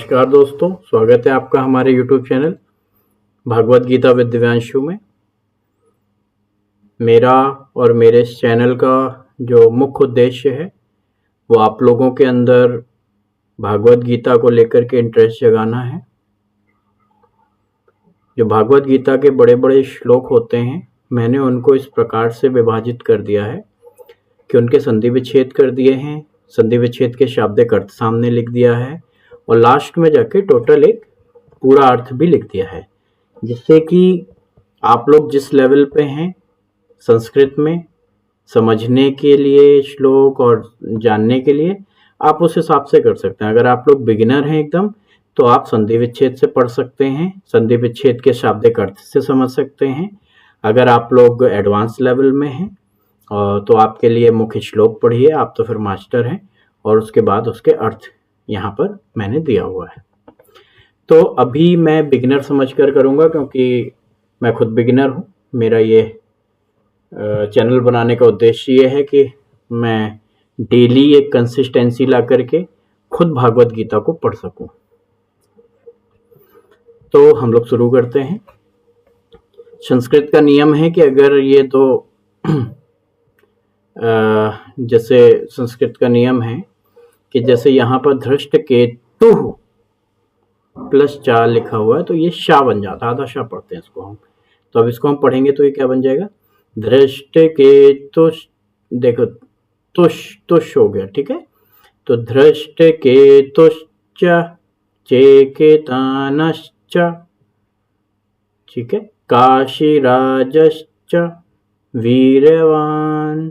नमस्कार दोस्तों, स्वागत है आपका हमारे YouTube channel Bhagavad Gita with Divyanshu में। मेरा और मेरे इस चैनल का जो मुख्य उद्देश्य है वो आप लोगों के अंदर भागवत गीता को लेकर के इंटरेस्ट जगाना है। जो भागवत गीता के बड़े बड़े श्लोक होते हैं, मैंने उनको इस प्रकार से विभाजित कर दिया है कि उनके संधि विच्छेद कर दिए हैं, संधि विच्छेद के शाब्दिक अर्थ सामने लिख दिया है और लास्ट में जाके टोटल एक पूरा अर्थ भी लिख दिया है, जिससे कि आप लोग जिस लेवल पे हैं संस्कृत में समझने के लिए श्लोक और जानने के लिए आप उस हिसाब से कर सकते हैं। अगर आप लोग बिगिनर हैं एकदम, तो आप संधि विच्छेद से पढ़ सकते हैं, संधि विच्छेद के शाब्दिक अर्थ से समझ सकते हैं। अगर आप लोग एडवांस लेवल में हैं तो आपके लिए मुख्य श्लोक पढ़िए, आप तो फिर मास्टर हैं, और उसके बाद उसके अर्थ यहाँ पर मैंने दिया हुआ है। तो अभी मैं बिगिनर समझकर करूँगा, क्योंकि मैं खुद बिगिनर हूँ। मेरा ये चैनल बनाने का उद्देश्य ये है कि मैं डेली एक कंसिस्टेंसी ला करके खुद भागवत गीता को पढ़ सकूं। तो हम लोग शुरू करते हैं। संस्कृत का नियम है कि अगर ये दो जैसे संस्कृत का नियम है कि जैसे यहाँ पर धृष्ट केतु प्लस 4 लिखा हुआ है, तो ये शा बन जाता है, आधा शा पढ़ते हैं इसको हम। तो अब इसको हम पढ़ेंगे तो ये क्या बन जाएगा? धृष्ट केतुष, देखो तुष हो गया, ठीक है। तो धृष्ट केतुश्च चेकेतानश्च, ठीक है, काशीराजश्च वीरवान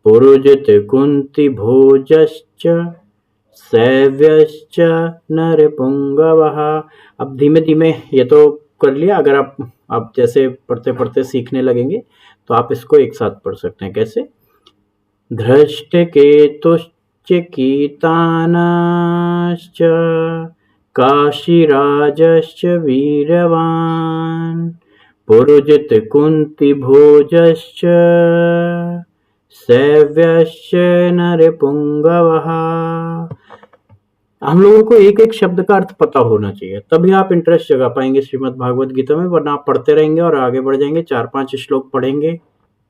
पुरुजित कुंती भोजश्च सैव्यश्च नरपुंगवः। अब धीमे धीमे ये तो कर लिया। अगर आप जैसे पढ़ते पढ़ते सीखने लगेंगे तो आप इसको एक साथ पढ़ सकते हैं। कैसे? धृष्ट केतुश्च कीतानश्च काशीराजश्च वीरवान पुरुजित कुंती भोजश्च सैव्यश्च नरपुंगवः। हम लोगों को एक एक शब्द का अर्थ पता होना चाहिए, तभी आप इंटरेस्ट जगा पाएंगे श्रीमद् भागवत गीता में। वरना आप पढ़ते रहेंगे और आगे बढ़ जाएंगे, 4-5 श्लोक पढ़ेंगे,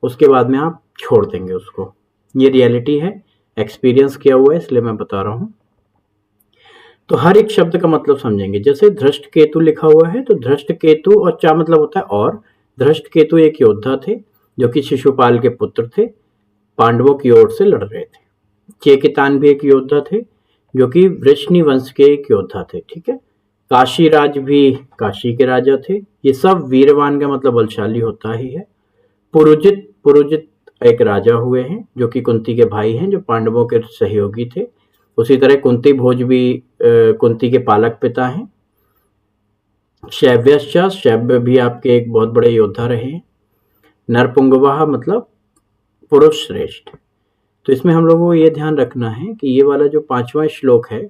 उसके बाद में आप छोड़ देंगे उसको। ये रियलिटी है, एक्सपीरियंस किया हुआ है, इसलिए मैं बता रहा हूँ। तो हर एक शब्द का मतलब समझेंगे। जैसे धृष्ट केतु लिखा हुआ है, तो धृष्ट केतु और चा मतलब होता है और। धृष्ट केतु एक योद्धा थे जो कि शिशुपाल के पुत्र थे, पांडवों की ओर से लड़ रहे थे। चेकितान भी एक योद्धा थे जो कि वृष्णि वंश के एक योद्धा थे, ठीक है। काशीराज भी काशी के राजा थे। ये सब वीरवान का मतलब बलशाली होता ही है। पुरुजित एक राजा हुए हैं जो कि कुंती के भाई हैं, जो पांडवों के सहयोगी थे। उसी तरह कुंती भोज भी कुंती के पालक पिता हैं। शैव्यश्च, शैव्य भी आपके एक बहुत बड़े योद्धा रहे हैं। नरपुंगवाह मतलब पुरुष श्रेष्ठ। तो इसमें हम लोगों को ये ध्यान रखना है कि ये वाला जो 5वां श्लोक है,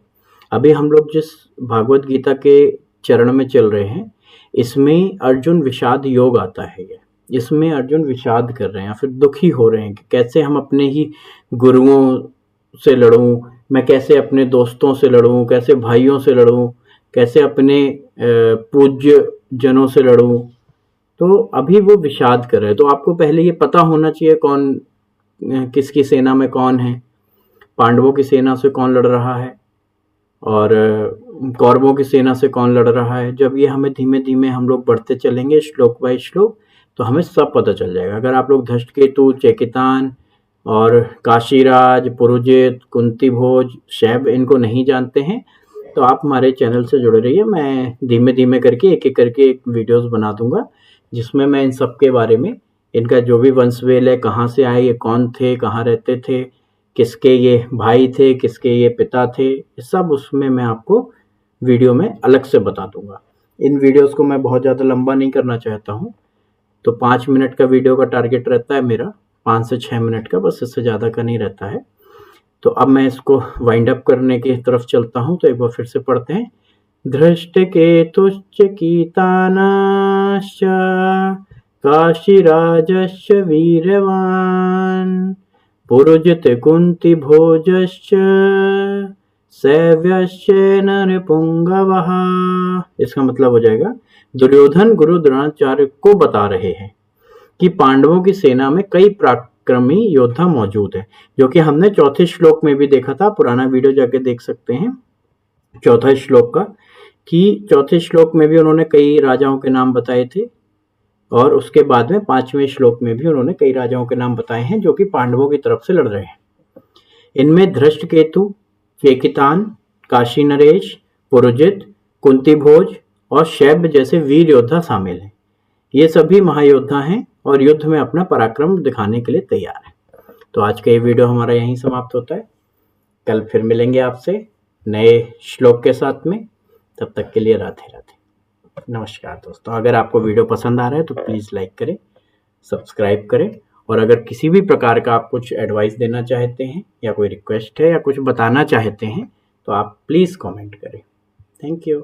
अभी हम लोग जिस भागवत गीता के चरण में चल रहे हैं, इसमें अर्जुन विषाद योग आता है। ये इसमें अर्जुन विषाद कर रहे हैं या फिर दुखी हो रहे हैं कि कैसे हम अपने ही गुरुओं से लड़ूं, मैं कैसे अपने दोस्तों से लड़ूं, कैसे भाइयों से लड़ूं, कैसे अपने पूज्य जनों से लड़ूं। तो अभी वो विषाद कर रहे हैं। तो आपको पहले ये पता होना चाहिए कौन किसकी सेना में कौन है, पांडवों की सेना से कौन लड़ रहा है और कौरवों की सेना से कौन लड़ रहा है। जब ये हमें धीमे धीमे हम लोग बढ़ते चलेंगे श्लोक बाय श्लोक, तो हमें सब पता चल जाएगा। अगर आप लोग धृष्ट केतु, चेकितान और काशीराज, पुरुजित, कुंती भोज, शैब इनको नहीं जानते हैं, तो आप हमारे चैनल से जुड़े रहिए। मैं धीमे धीमे करके एक एक करके एक वीडियोस बना दूंगा, जिसमें मैं इन सब के बारे में, इनका जो भी वंशवेल है, कहाँ से आए, ये कौन थे, कहाँ रहते थे, किसके ये भाई थे, किसके ये पिता थे, सब उसमें मैं आपको वीडियो में अलग से बता दूंगा। इन वीडियोस को मैं बहुत ज़्यादा लंबा नहीं करना चाहता हूँ, तो 5 मिनट का वीडियो का टारगेट रहता है मेरा, 5 से 6 मिनट का, बस इससे ज़्यादा का नहीं रहता है। तो अब मैं इसको वाइंड अप करने की तरफ चलता हूँ। तो एक बार फिर से पढ़ते हैं। धृष्ट केतुश्च कीतानश्च काशीराजश्च वीरवान पुरुजित कुंती भोजश्च सैव्यश्च नृपुंगवः। इसका मतलब हो जाएगा दुर्योधन गुरु द्रोणाचार्य को बता रहे हैं कि पांडवों की सेना में कई पराक्रमी योद्धा मौजूद है, जो कि हमने चौथे श्लोक में भी देखा था। पुराना वीडियो जाके देख सकते हैं चौथा श्लोक का, कि चौथे श्लोक में भी उन्होंने कई राजाओं के नाम बताए थे और उसके बाद में 5वें श्लोक में भी उन्होंने कई राजाओं के नाम बताए हैं जो कि पांडवों की तरफ से लड़ रहे हैं। इनमें धृष्टकेतु, केकितान, काशी नरेश, पुरुजित, कुंती भोज और शैब्य जैसे वीर योद्धा शामिल हैं। ये सभी महायोद्धा हैं और युद्ध में अपना पराक्रम दिखाने के लिए तैयार हैं। तो आज का ये वीडियो हमारा यहीं समाप्त होता है। कल फिर मिलेंगे आपसे नए श्लोक के साथ में। तब तक के लिए राधे राधे। नमस्कार दोस्तों, अगर आपको वीडियो पसंद आ रहा है तो प्लीज़ लाइक करें, सब्सक्राइब करें, और अगर किसी भी प्रकार का आप कुछ एडवाइस देना चाहते हैं या कोई रिक्वेस्ट है या कुछ बताना चाहते हैं तो आप प्लीज़ कमेंट करें। Thank you.